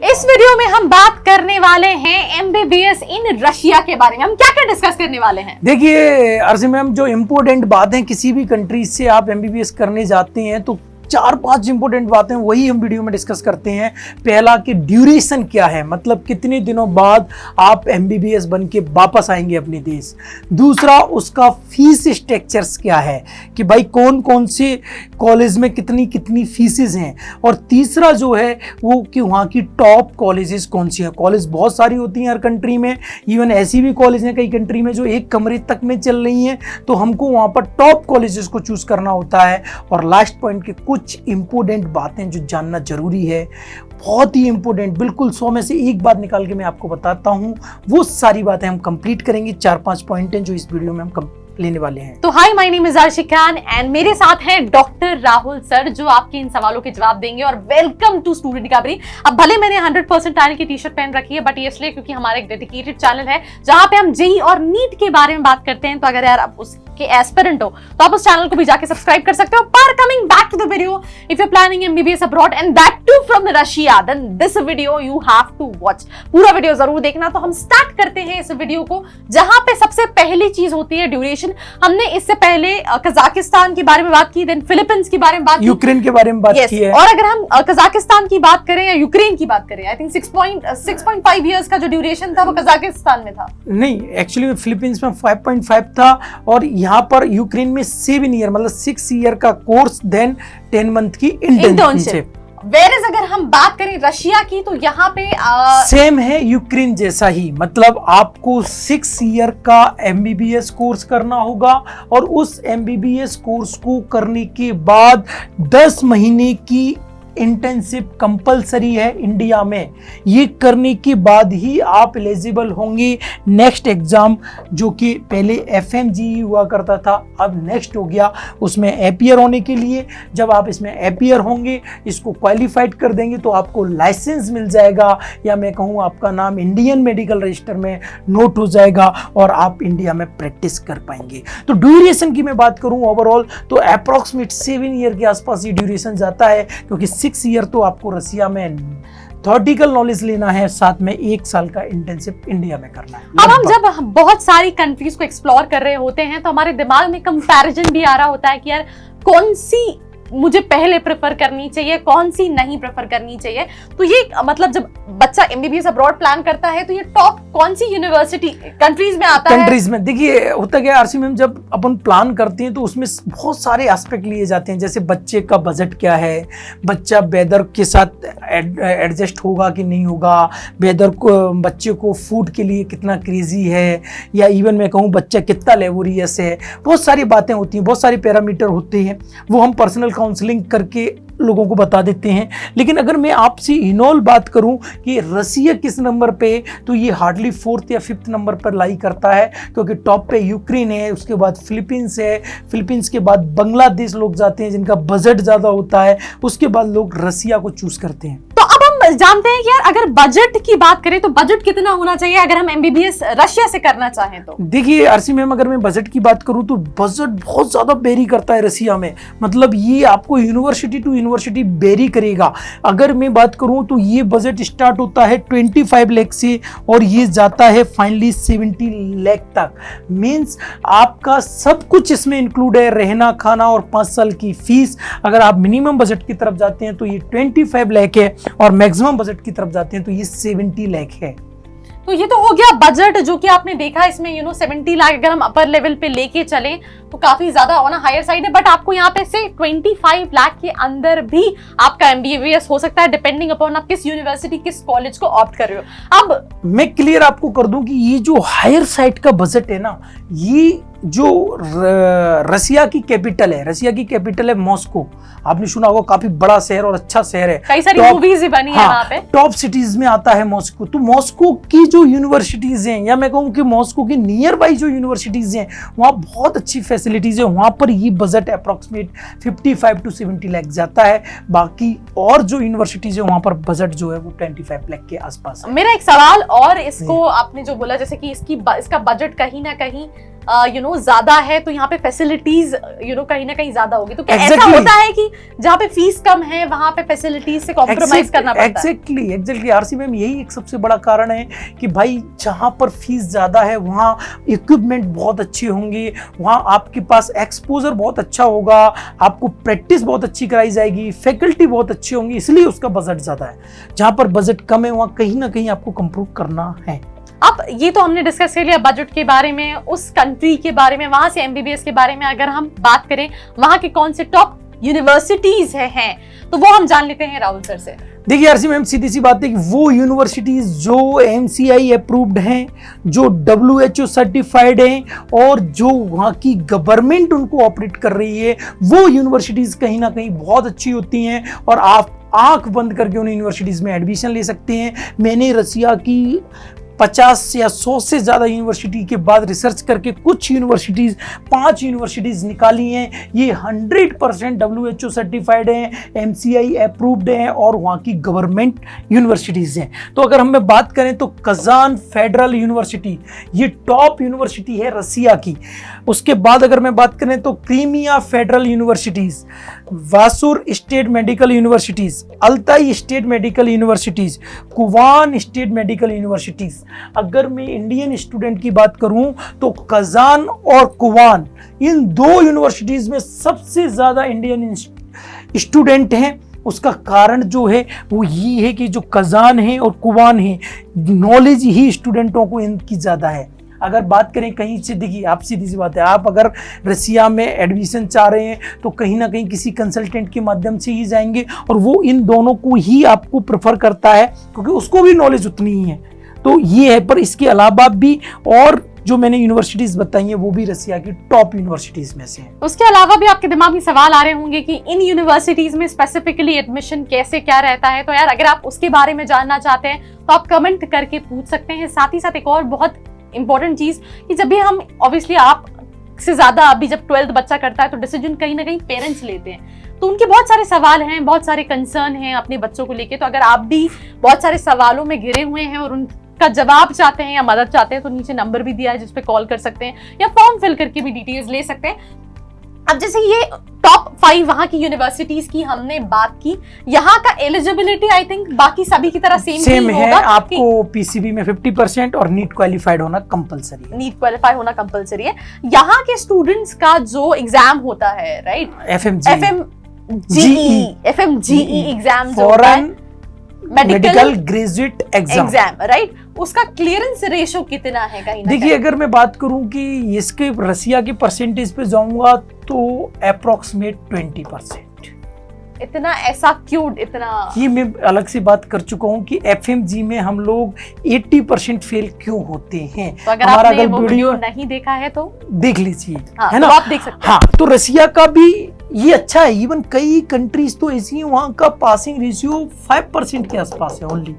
इस वीडियो में हम बात करने वाले हैं एमबीबीएस इन रशिया के बारे में। हम क्या क्या डिस्कस करने वाले हैं? देखिए अर्जी मैम, जो इम्पोर्टेंट बात है, किसी भी कंट्री से आप एमबीबीएस करने जाते हैं तो 4-5 इंपॉर्टेंट बातें वही हम वीडियो में डिस्कस करते हैं। पहला कि ड्यूरेशन क्या है, मतलब कितने दिनों बाद आप एमबीबीएस बन के वापस आएंगे अपने देश। दूसरा, उसका फीस स्ट्रक्चर्स क्या है कि भाई कौन कौन से कॉलेज में कितनी कितनी फीसेस हैं। और तीसरा जो है वो कि वहाँ की टॉप कॉलेजेस कौन सी हैं। कॉलेज बहुत सारी होती हैं हर कंट्री में, इवन ऐसी भी कॉलेज हैं कई कंट्री में जो एक कमरे तक में चल रही हैं, तो हमको वहाँ पर टॉप कॉलेजेस को चूज करना होता है। और लास्ट पॉइंट के कुछ इंपॉर्टेंट बातें जो जानना जरूरी है, बहुत ही इंपॉर्टेंट, बिल्कुल 100 में से एक बात निकाल के मैं आपको बताता हूं, वो सारी बातें हम कंप्लीट करेंगे। 4-5 पॉइंट हैं जो इस वीडियो में हम लेने वाले हैं। तो hi, my name is Arshi Khan and मेरे साथ हैं डॉक्टर राहुल सर, जो आपके इन सवालों के जवाब देंगे। और वेलकम टू स्टूडेंट गाबरी। अब भले मैंने 100% टाइल की टी शर्ट पहन रखी है, बट ये इसलिए क्योंकि हमारा एक डेडिकेटेड चैनल है जहां पे हम जेई और नीट के बारे में बात करते हैं। तो अगर यार आप उसके एस्पिरेंट हो तो आप उस चैनल को भी जाके सब्सक्राइब कर सकते हो। पर coming back to the video, if you are planning MBBS abroad and that too from Russia, then this video you have to watch. पूरा वीडियो जरूर देखना। तो हम स्टार्ट करते हैं इस वीडियो को, जहां पे सबसे पहली चीज होती है ड्यूरेशन। हमने इससे पहले कजाकिस्तान के बारे में बात की, देन फिलीपींस के बारे में बात की, यूक्रेन के बारे में बात की है। और अगर हम कजाकिस्तान की बात करें या यूक्रेन की बात करें, आई थिंक 6.5 इयर्स का जो ड्यूरेशन था वो कजाकिस्तान में था। नहीं, एक्चुअली फिलीपींस में 5.5 था और यहाँ पर यूक्रेन में 7 ईयर, मतलब 6 ईयर का कोर्स, देन 10 मंथ की इंटर्नशिप। वेयरएज़ अगर हम बात करें रशिया की, तो यहाँ पे सेम है, यूक्रेन जैसा ही, मतलब आपको 6 ईयर का एमबीबीएस कोर्स करना होगा और उस एमबीबीएस कोर्स को करने के बाद 10 महीने की इंटर्नशिप कंपलसरी है इंडिया में। ये करने के बाद ही आप एलिजिबल होंगे नेक्स्ट एग्जाम, जो कि पहले एफएमजीई हुआ करता था, अब नेक्स्ट हो गया, उसमें एपियर होने के लिए। जब आप इसमें एपियर होंगे, इसको क्वालिफाइड कर देंगे, तो आपको लाइसेंस मिल जाएगा, या मैं कहूँ आपका नाम इंडियन मेडिकल रजिस्टर में नोट हो जाएगा और आप इंडिया में प्रैक्टिस कर पाएंगे। तो ड्यूरेशन की मैं बात करूँ ओवरऑल, तो अप्रॉक्सीमेट 7 ईयर के आसपास ये ड्यूरेशन जाता है, क्योंकि 6 ईयर तो आपको रशिया में थ्योरेटिकल नॉलेज लेना है, साथ में 1 साल का इंटर्नशिप इंडिया में करना है। अब हम जब बहुत सारी कंट्रीज को एक्सप्लोर कर रहे होते हैं तो हमारे दिमाग में कंपैरिजन भी आ रहा होता है कि यार कौन सी मुझे पहले प्रेफर करनी चाहिए, कौन सी नहीं प्रेफर करनी चाहिए। तो ये मतलब जब बच्चा एमबीबीएस अब्रॉड प्लान करता है तो ये टॉप कौन सी यूनिवर्सिटी कंट्रीज में आता है? कंट्रीज में देखिए होता क्या है आरसी मैम, जब अपन प्लान करते हैं तो उसमें बहुत सारे एस्पेक्ट लिए जाते हैं, जैसे बच्चे का बजट क्या है, बच्चा वेदर के साथ एडजस्ट होगा कि नहीं होगा, वेदर को, बच्चे को फूड के लिए कितना क्रेजी है, या इवन मैं कहूँ बच्चा कितना लेबोरियस है। बहुत सारी बातें होती हैं, बहुत सारे पैरामीटर होते हैं, वो हम पर्सनल काउंसलिंग करके लोगों को बता देते हैं। लेकिन अगर मैं आपसे इनऑल बात करूं कि रशिया किस नंबर पे, तो ये हार्डली 4th या 5th नंबर पर लाई करता है, क्योंकि टॉप पे यूक्रेन है, उसके बाद फिलीपींस है, फिलीपींस के बाद बांग्लादेश लोग जाते हैं जिनका बजट ज़्यादा होता है, उसके बाद लोग रशिया को चूज करते हैं। तो अब हम जानते हैं कि यार अगर बजट की बात करें तो बजट कितना होना चाहिए अगर हम एमबीबीएस रशिया से करना चाहें तो? देखिए आरसी मैम, अगर मैं बजट की बात करूं तो बजट बहुत ज़्यादा वेरी करता है रशिया में, मतलब ये आपको यूनिवर्सिटी टू यूनिवर्सिटी वेरी करेगा। अगर मैं बात करूं तो ये बजट स्टार्ट होता है 25 लाख से और ये जाता है फाइनली 70 लाख तक। मीन्स आपका सब कुछ इसमें इंक्लूड है, रहना खाना और 5 साल की फीस। अगर आप मिनिमम बजट की तरफ जाते हैं तो ये 25 लाख है और मैक्सिमम बजट की तरफ जाते हैं तो ये 70 लाख है। तो ये तो हो गया बजट, जो कि आपने देखा इसमें 70 लाख अगर हम अपर लेवल पे लेके चलें तो काफी ज्यादा ऑन हायर साइड है। बट आपको यहाँ पे से 25 लाख के अंदर भी आपका एमबीबीएस हो सकता है, डिपेंडिंग अपॉन आप किस यूनिवर्सिटी किस कॉलेज को ऑप्ट कर रहे हो। अब मैं क्लियर आपको कर दूं कि ये जो हायर साइड का बजट है ना, ये जो रशिया की कैपिटल है, रशिया की कैपिटल है मॉस्को। आपने सुना होगा, काफी बड़ा शहर और अच्छा शहर है, कई सारी मूवीज भी बनी है वहां पे। टॉप सिटीज में आता है मॉस्को। तो मॉस्को की जो यूनिवर्सिटीज हैं, या मैं कहूँ कि मॉस्को की नियर बाई जो यूनिवर्सिटीज हैं, वहाँ बहुत अच्छी फैसिलिटीज है। वहाँ पर ये बजट अप्रॉक्सीमेट 55 to 70 लाख जाता है। बाकी और जो यूनिवर्सिटीज है वहाँ पर बजट जो है वो 25 लाख के आसपास है। मेरा एक सवाल, और इसको आपने जो बोला जैसे कि इसका बजट कहीं ना कहीं ज्यादा है तो यहाँ पे फैसिलिटीज कहीं ना कहीं ज्यादा होगी, तो क्या ऐसा Exactly. होता है कि जहाँ पे फीस कम है वहां पे फैसिलिटीज से कॉम्प्रोमाइज करना पड़ता है? एग्जैक्टली आरसी मैम, यही एक सबसे बड़ा कारण है कि भाई जहाँ पर फीस ज़्यादा है वहाँ इक्विपमेंट बहुत अच्छे होंगे, वहाँ आपके पास एक्सपोजर बहुत अच्छा होगा, आपको प्रैक्टिस बहुत अच्छी कराई जाएगी, फैकल्टी बहुत अच्छे होंगे, इसलिए उसका बजट ज़्यादा है। जहाँ पर बजट कम है वहाँ कहीं ना कहीं आपको कंप्रूव करना है। अब ये तो हमने डिस्कस कर लिया बजट के बारे में, उस कंट्री के बारे में, वहां से एमबीबीएस के बारे में। अगर हम बात करें वहां के कौन से टॉप यूनिवर्सिटीज हैं तो वो हम जान लेते हैं राहुल सर से। देखिए आरसी मैम, सीधी सी बात है कि वो यूनिवर्सिटीज जो MCI अप्रूव्ड हैं, जो WHO सर्टिफाइड हैं और जो वहाँ की गवर्नमेंट उनको ऑपरेट कर रही है, वो यूनिवर्सिटीज कहीं ना कहीं बहुत अच्छी होती हैं और आप आंख बंद करके उन यूनिवर्सिटीज में एडमिशन ले सकते हैं। मैंने रसिया की 50 या 100 से ज़्यादा यूनिवर्सिटी के बाद रिसर्च करके कुछ यूनिवर्सिटीज़, 5 यूनिवर्सिटीज़ निकाली हैं। ये 100% WHO सर्टिफाइड हैं, MCI अप्रूव्ड हैं और वहाँ की गवर्नमेंट यूनिवर्सिटीज़ हैं। तो अगर हम बात करें तो कजान फेडरल यूनिवर्सिटी ये टॉप यूनिवर्सिटी है रसिया की। उसके बाद अगर मैं बात करें तो क्रीमिया फेडरल यूनिवर्सिटीज़, वासुर state medical universities, Altai state medical universities, Kuban state medical universities. अगर मैं इंडियन स्टूडेंट की बात करूं तो कजान और कुवान, इन 2 यूनिवर्सिटीज में सबसे ज्यादा इंडियन स्टूडेंट हैं। उसका कारण जो है वो ये है कि जो कजान है और कुवान है, नॉलेज ही स्टूडेंटों को इनकी ज्यादा है। अगर बात करें कहीं से, देखिए आप सीधी सी बात है, आप अगर रसिया में एडमिशन चाह रहे हैं तो कहीं ना कहीं किसी कंसल्टेंट के माध्यम से ही जाएंगे और वो इन दोनों को ही आपको प्रेफर करता है क्योंकि उसको भी नॉलेज उतनी ही है। तो ये है, पर इसके अलावा भी और जो मैंने यूनिवर्सिटीज बताई हैं वो भी रसिया की टॉप यूनिवर्सिटीज में से हैं। उसके अलावा भी आपके दिमाग में सवाल आ रहे होंगे कि इन यूनिवर्सिटीज में स्पेसिफिकली एडमिशन कैसे क्या रहता है, तो यार अगर आप उसके बारे में जानना चाहते हैं तो आप कमेंट करके पूछ सकते हैं। साथ ही साथ एक और बहुत इंपॉर्टेंट चीज कि जब भी हम ऑब्वियसली आप से ज्यादा अभी जब 12th बच्चा करता है तो डिसीजन कहीं ना कहीं पेरेंट्स लेते हैं, तो उनके बहुत सारे सवाल हैं, बहुत सारे कंसर्न हैं अपने बच्चों को लेके। तो अगर आप भी बहुत सारे सवालों में घिरे हुए हैं और उनका जवाब चाहते हैं या मदद चाहते हैं तो नीचे नंबर भी दिया है जिस पे कॉल कर सकते हैं या फॉर्म फिल करके भी डिटेल्स ले सकते हैं। अब जैसे ये टॉप 5 वहां की यूनिवर्सिटीज की हमने बात की, यहाँ का एलिजिबिलिटी आई थिंक बाकी सभी की तरह सेम है। आपको पीसीबी में 50% और नीट क्वालिफाइड होना कंपलसरी है। नीट क्वालिफाई होना कंपलसरी है। यहाँ के स्टूडेंट्स का जो एग्जाम होता है, right, FMGE exam foreign medical graduate exam, right, उसका क्लियरेंस रेशो कितना है? कहीं देखिए अगर मैं बात करूं कि इसके रसिया के परसेंटेज पे जाऊंगा तो अप्रोक्सीमेट 20%। इतना ऐसा क्यों? इतना ये मैं अलग से बात कर चुका हूं कि FMG में हम लोग 80% फेल क्यों होते हैं। तो अगर आपने वो वीडियो नहीं देखा है तो देख लीजिए, हाँ, है ना, तो आप देख सकते हैं। हाँ, तो रसिया का भी ये अच्छा है। इवन कई कंट्रीज तो ऐसी हैं वहां का पासिंग रेशियो 5% के आसपास है ओनली।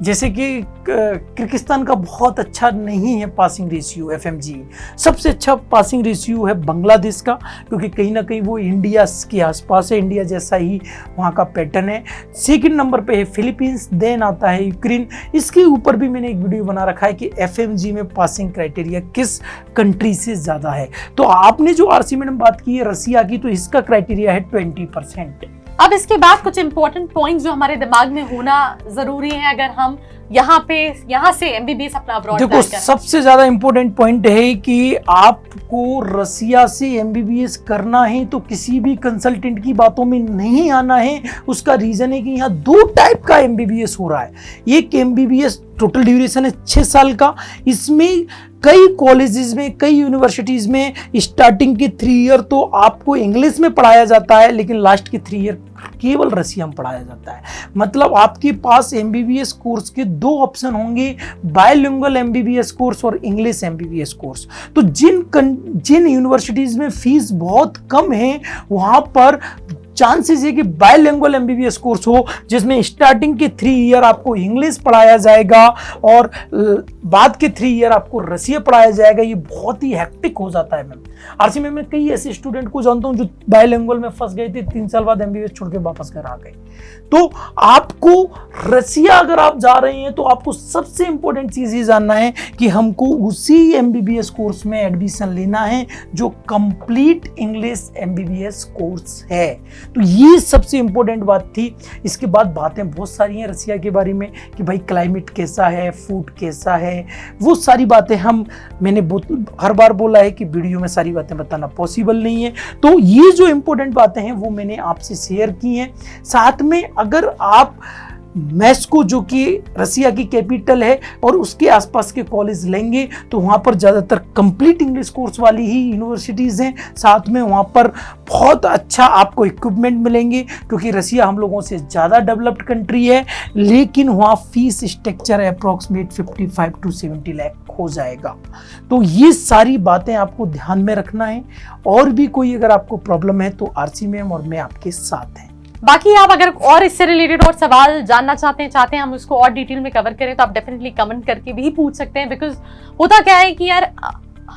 जैसे कि किर्गिस्तान का बहुत अच्छा नहीं है पासिंग रेशियो FMG। सबसे अच्छा पासिंग रेशियो है बांग्लादेश का, क्योंकि कहीं ना कहीं वो इंडिया के आसपास है, इंडिया जैसा ही वहाँ का पैटर्न है। सेकंड नंबर पे है फिलीपींस, देन आता है यूक्रेन। इसके ऊपर भी मैंने एक वीडियो बना रखा है कि FMG में पासिंग क्राइटेरिया किस कंट्री से ज़्यादा है। तो आपने जो आरसी मैडम बात की है रसिया की, तो इसका क्राइटेरिया है 20%। अब इसके बाद कुछ इंपॉर्टेंट पॉइंट्स जो हमारे दिमाग में होना जरूरी है अगर हम यहाँ से MBBS अपना अब्रॉड देखो, सबसे ज्यादा इंपॉर्टेंट पॉइंट है कि आपको रसिया से MBBS करना है तो किसी भी कंसल्टेंट की बातों में नहीं आना है। उसका रीजन है कि यहाँ 2 टाइप का MBBS हो रहा है। एक MBBS टोटल ड्यूरेशन है 6 साल का। इसमें कई कॉलेजेस में, कई यूनिवर्सिटीज में स्टार्टिंग के 3 ईयर तो आपको इंग्लिश में पढ़ाया जाता है, लेकिन लास्ट के 3 ईयर केवल रसिया में पढ़ाया जाता है। मतलब आपके पास MBBS कोर्स के 2 ऑप्शन होंगे, बायलिंगुअल MBBS कोर्स और इंग्लिश MBBS कोर्स। तो जिन यूनिवर्सिटीज में फीस बहुत कम है वहां पर चांसेस है कि बायलिंगुअल एमबीबीएस कोर्स हो, जिसमें स्टार्टिंग के 3 ईयर आपको इंग्लिश पढ़ाया जाएगा और बाद के 3 ईयर आपको रसिया पढ़ाया जाएगा। ये बहुत ही हेक्टिक हो जाता है मैम। आरसी में मैं कई ऐसे स्टूडेंट को जानता हूं जो बायलिंगुअल में फंस गए थे, 3 साल बाद एमबीबीएस छोड़ के वापस घर आ गए। तो आपको रसिया अगर आप जा रहे हैं तो आपको सबसे इंपॉर्टेंट चीज ये जानना है कि हमको उसी एमबीबीएस कोर्स में एडमिशन लेना है जो कंप्लीट इंग्लिश एमबीबीएस कोर्स है। तो ये सबसे इंपॉर्टेंट बात थी। इसके बाद बातें बहुत सारी हैं रसिया के बारे में कि भाई क्लाइमेट कैसा है, फूड कैसा है, वो सारी बातें मैंने हर बार बोला है कि वीडियो में सारी बातें बताना पॉसिबल नहीं है। तो ये जो इंपॉर्टेंट बातें हैं वो मैंने आपसे शेयर की हैं। साथ में अगर आप मॉस्को जो कि रसिया की कैपिटल है और उसके आसपास के कॉलेज लेंगे तो वहाँ पर ज़्यादातर कंप्लीट इंग्लिश कोर्स वाली ही यूनिवर्सिटीज़ हैं। साथ में वहाँ पर बहुत अच्छा आपको इक्विपमेंट मिलेंगे क्योंकि रसिया हम लोगों से ज़्यादा डेवलप्ड कंट्री है, लेकिन वहाँ fees structure approximate 55 to 70 lakh हो जाएगा। तो ये सारी बातें आपको ध्यान में रखना है। और भी कोई अगर आपको प्रॉब्लम है तो आरसी मैम और मैं आपके साथ हैं। बाकी आप अगर और इससे रिलेटेड और सवाल जानना चाहते हैं हम उसको और डिटेल में कवर करें तो आप डेफिनेटली कमेंट करके भी पूछ सकते हैं। बिकॉज होता क्या है कि यार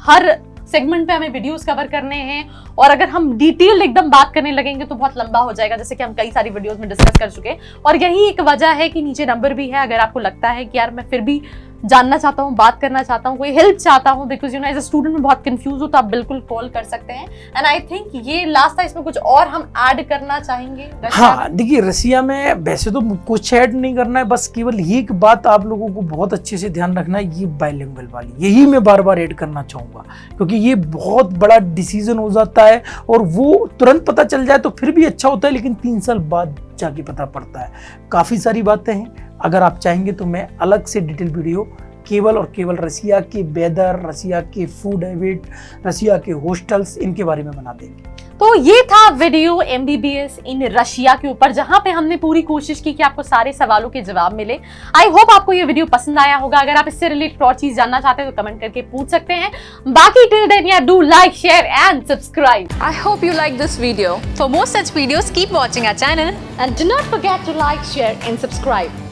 हर सेगमेंट पे हमें वीडियोस कवर करने हैं और अगर हम डिटेल एकदम बात करने लगेंगे तो बहुत लंबा हो जाएगा, जैसे कि हम कई सारी वीडियोस में डिस्कस कर चुके हैं। और यही एक वजह है कि नीचे नंबर भी है, अगर आपको लगता है कि यार मैं फिर भी जानना चाहता हूँ, बात करना चाहता हूँ, कोई हेल्प चाहता हूँ, because you know as a student में बहुत कंफ्यूज हो तो आप बिल्कुल कॉल कर सकते हैं। एंड आई थिंक ये लास्ट था, इसमें कुछ और हम ऐड करना चाहेंगे? हाँ देखिए, रसिया में वैसे तो कुछ ऐड नहीं करना है, बस केवल एक बात आप लोगों को बहुत अच्छे से ध्यान रखना है, ये बायलिंगुअल वाली, यही मैं बार बार ऐड करना चाहूँगा क्योंकि ये बहुत बड़ा डिसीजन हो जाता है और वो तुरंत पता चल जाए तो फिर भी अच्छा होता है, लेकिन 3 साल बाद जाके पता पड़ता है। काफ़ी सारी बातें हैं, अगर आप चाहेंगे तो मैं अलग से डिटेल वीडियो केवल और केवल रसिया के वेदर, रसिया के फूड हैबिट, रसिया के हॉस्टल्स, इनके बारे में बना देंगे। तो ये था वीडियो एमबीबीएस इन रशिया के ऊपर, जहां पे हमने पूरी कोशिश की कि आपको सारे सवालों के जवाब मिले। आई होप आपको ये वीडियो पसंद आया होगा। अगर आप इससे रिलेटेड और चीज जानना चाहते हैं तो कमेंट करके पूछ सकते हैं। बाकी टिल देन या do like, share and subscribe. I hope you like this video. For more such videos, keep watching our channel. And do not forget to like, share and subscribe.